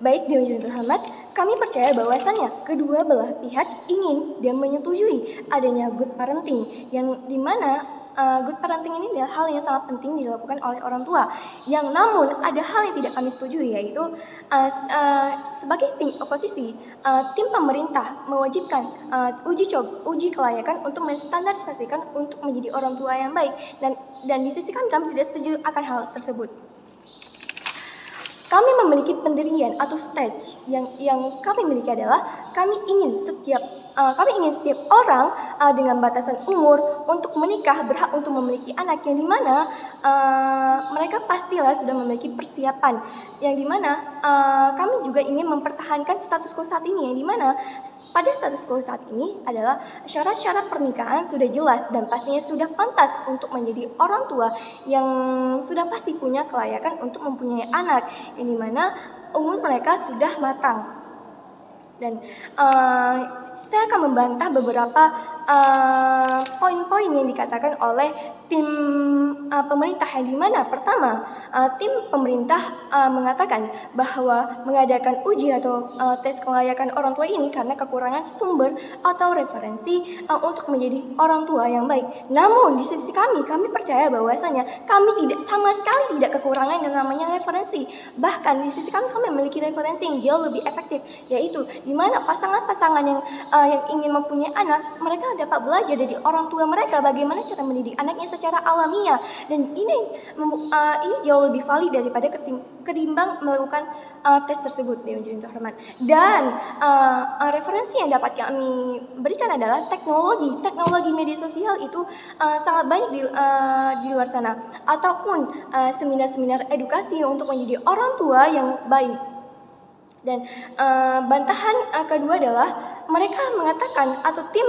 Baik, Dewan Juri terhormat, kami percaya bahwasannya kedua belah pihak ingin dan menyetujui adanya good parenting, yang dimana good parenting ini adalah hal yang sangat penting dilakukan oleh orang tua. Yang namun ada hal yang tidak kami setujui, yaitu sebagai tim oposisi, tim pemerintah mewajibkan uji kelayakan untuk menstandarisasikan untuk menjadi orang tua yang baik, dan di sisi kami tidak setuju akan hal tersebut. Kami memiliki pendirian atau stage yang kami miliki adalah kami ingin setiap orang dengan batasan umur untuk menikah berhak untuk memiliki anak, yang dimana mereka pastilah sudah memiliki persiapan, yang dimana kami juga ingin mempertahankan status quo saat ini, yang dimana pada status quo saat ini adalah syarat-syarat pernikahan sudah jelas dan pastinya sudah pantas untuk menjadi orang tua yang sudah pasti punya kelayakan untuk mempunyai anak, yang dimana umur mereka sudah matang. Dan saya akan membantah beberapa poin-poin yang dikatakan oleh tim pemerintah, yang dimana pertama, tim pemerintah mengatakan bahwa mengadakan uji atau tes kelayakan orang tua ini karena kekurangan sumber atau referensi untuk menjadi orang tua yang baik. Namun di sisi kami percaya bahwasanya kami sama sekali tidak kekurangan yang namanya referensi. Bahkan di sisi kami memiliki referensi yang jauh lebih efektif, yaitu di mana pasangan-pasangan yang ingin mempunyai anak, mereka dapat belajar dari orang tua mereka bagaimana cara mendidik anaknya secara alamiah, dan ini jauh lebih valid daripada ketimbang melakukan tes tersebut, Dewan Juri terhormat. Dan referensi yang dapat kami berikan adalah teknologi media sosial itu sangat banyak di luar sana, ataupun seminar-seminar edukasi untuk menjadi orang tua yang baik. Dan bantahan kedua adalah mereka mengatakan, atau tim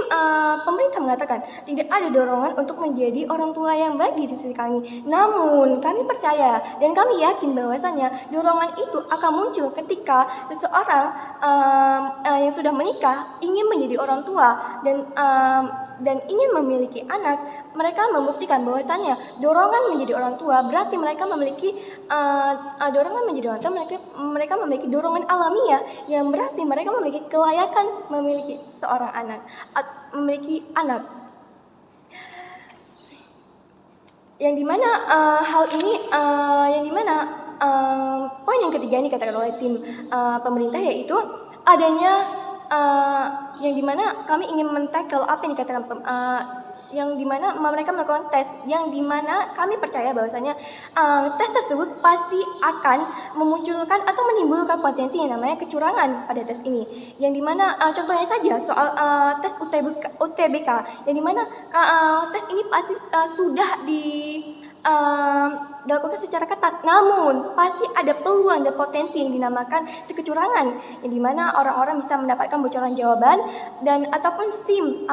pemerintah mengatakan, tidak ada dorongan untuk menjadi orang tua yang baik di sisi kami. Namun kami percaya dan kami yakin bahwasanya dorongan itu akan muncul ketika seseorang yang sudah menikah ingin menjadi orang tua dan ingin memiliki anak. Mereka membuktikan bahwasanya dorongan menjadi orang tua berarti mereka memiliki dorongan menjadi orang tua, mereka memiliki dorongan alamiah, yang berarti mereka memiliki kelayakan memiliki seorang anak, memiliki anak. Yang dimana hal ini, poin yang ketiga ini dikatakan oleh tim pemerintah, yaitu adanya yang dimana kami ingin men-tackle apa yang dikatakan yang dimana mereka melakukan tes, yang dimana kami percaya bahwasanya tes tersebut pasti akan memunculkan atau menimbulkan potensi yang namanya kecurangan pada tes ini, yang dimana contohnya saja soal tes UTBK, yang dimana tes ini pasti sudah dilakukan secara ketat, namun pasti ada peluang dan potensi yang dinamakan kecurangan, yang dimana orang-orang bisa mendapatkan bocoran jawaban dan ataupun SIM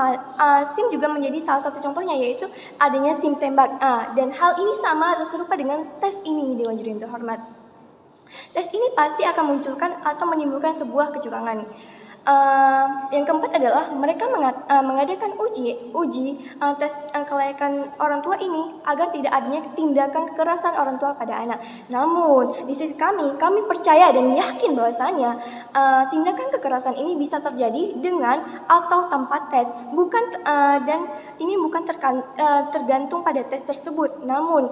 juga menjadi salah satu contohnya, yaitu adanya SIM tembak. Dan hal ini sama atau serupa dengan tes ini, Dewan Juri yang terhormat. Tes ini pasti akan munculkan atau menimbulkan sebuah kecurangan. Yang keempat adalah mereka mengadakan uji tes kelayakan orang tua ini agar tidak adanya tindakan kekerasan orang tua pada anak. Namun di sisi kami percaya dan yakin bahwasanya tindakan kekerasan ini bisa terjadi dengan atau tanpa tes, dan ini bukan tergantung pada tes tersebut, namun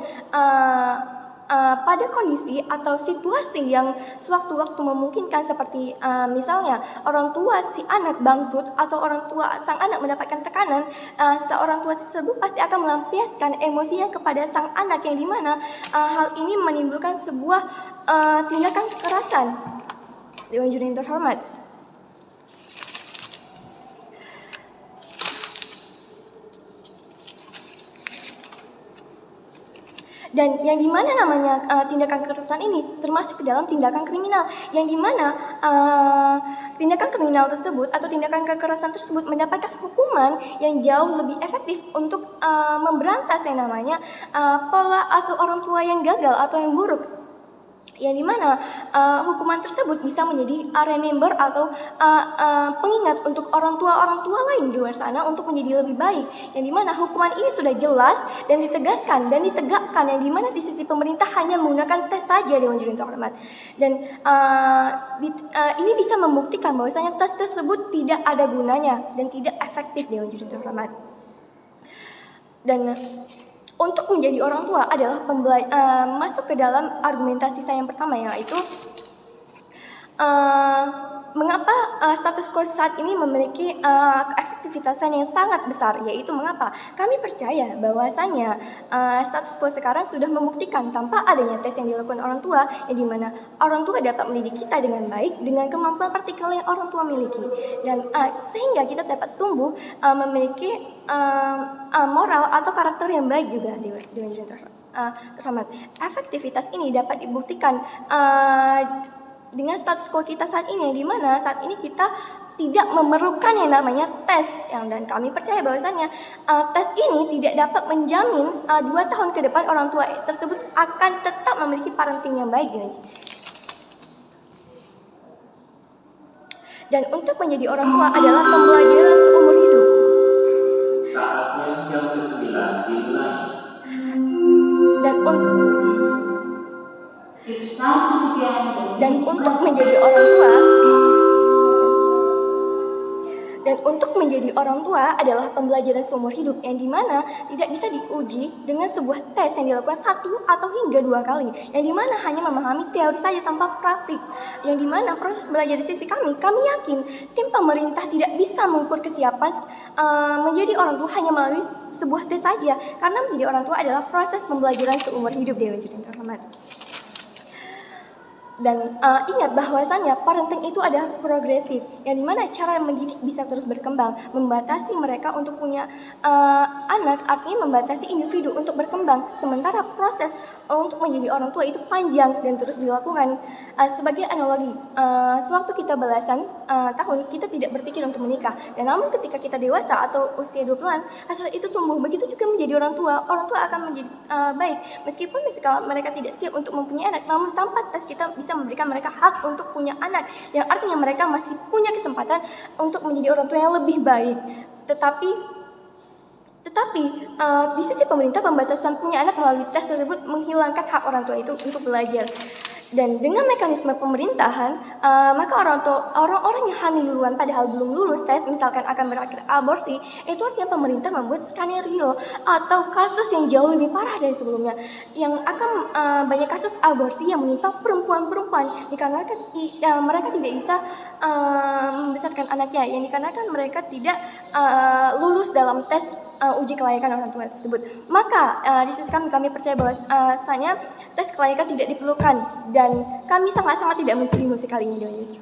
pada kondisi atau situasi yang sewaktu-waktu memungkinkan, seperti misalnya orang tua si anak bangkrut atau orang tua sang anak mendapatkan tekanan, seorang tua tersebut pasti akan melampiaskan emosinya kepada sang anak, yang dimana hal ini menimbulkan sebuah tindakan kekerasan. Dewan Juri yang terhormat, dan yang dimana namanya tindakan kekerasan ini termasuk ke dalam tindakan kriminal, yang dimana tindakan kriminal tersebut atau tindakan kekerasan tersebut mendapatkan hukuman yang jauh lebih efektif untuk memberantas yang namanya pola asuh orang tua yang gagal atau yang buruk. yang dimana hukuman tersebut bisa menjadi remember atau pengingat untuk orang tua lain di luar sana untuk menjadi lebih baik, yang dimana hukuman ini sudah jelas dan ditegaskan dan ditegakkan, yang dimana di sisi pemerintah hanya menggunakan tes saja Dewan Juri terhormat, dan ini bisa membuktikan bahwasanya tes tersebut tidak ada gunanya dan tidak efektif Dewan Juri terhormat. Dan untuk menjadi orang tua adalah masuk ke dalam argumentasi saya yang pertama, yaitu mengapa status quo saat ini memiliki efektivitasan yang sangat besar, yaitu mengapa kami percaya bahwasannya status quo sekarang sudah membuktikan tanpa adanya tes yang dilakukan orang tua, yang dimana orang tua dapat mendidik kita dengan baik dengan kemampuan praktikal yang orang tua miliki, dan sehingga kita dapat tumbuh memiliki moral atau karakter yang baik juga dengan terhormat. Efektivitas ini dapat dibuktikan dengan status quo kita saat ini, di mana saat ini kita tidak memerlukan yang namanya tes, dan kami percaya bahwasannya tes ini tidak dapat menjamin 2 tahun ke depan orang tua tersebut akan tetap memiliki parenting yang baik. Dan untuk menjadi orang tua adalah pembelajaran seumur hidup. Saatnya jam ke-9 dimulai. Dan untuk menjadi orang tua adalah pembelajaran seumur hidup, yang dimana tidak bisa diuji dengan sebuah tes yang dilakukan 1 atau hingga 2 kali, yang dimana hanya memahami teori saja tanpa praktik, yang dimana proses belajar di sisi kami yakin tim pemerintah tidak bisa mengukur kesiapan menjadi orang tua hanya melalui sebuah tes saja, karena menjadi orang tua adalah proses pembelajaran seumur hidup Dewan Juri terhormat. Dan ingat bahwasannya parenting itu adalah progresif, yang dimana cara mendidik bisa terus berkembang. Membatasi mereka untuk punya anak artinya membatasi individu untuk berkembang, sementara proses untuk menjadi orang tua itu panjang dan terus dilakukan. Sebagai analogi, sewaktu kita belasan tahun kita tidak berpikir untuk menikah, dan namun ketika kita dewasa atau usia 20-an, hasrat itu tumbuh. Begitu juga menjadi orang tua akan menjadi baik meskipun mereka tidak siap untuk mempunyai anak, namun tanpa tes kita bisa memberikan mereka hak untuk punya anak, yang artinya mereka masih punya kesempatan untuk menjadi orang tua yang lebih baik. Tetapi di sisi pemerintah, pembatasan punya anak melalui tes tersebut menghilangkan hak orang tua itu untuk belajar. Dan dengan mekanisme pemerintahan, maka orang-orang yang hamil duluan padahal belum lulus tes, misalkan akan berakhir aborsi, itu artinya pemerintah membuat skenario atau kasus yang jauh lebih parah dari sebelumnya, yang akan banyak kasus aborsi yang menimpa perempuan-perempuan dikarenakan mereka tidak bisa membesarkan anaknya, yang dikarenakan mereka tidak lulus dalam tes uji kelayakan orang tua tersebut. Maka di sisi kami percaya bahwasanya tes kelayakan tidak diperlukan, dan kami sangat-sangat tidak menerima sekali ini.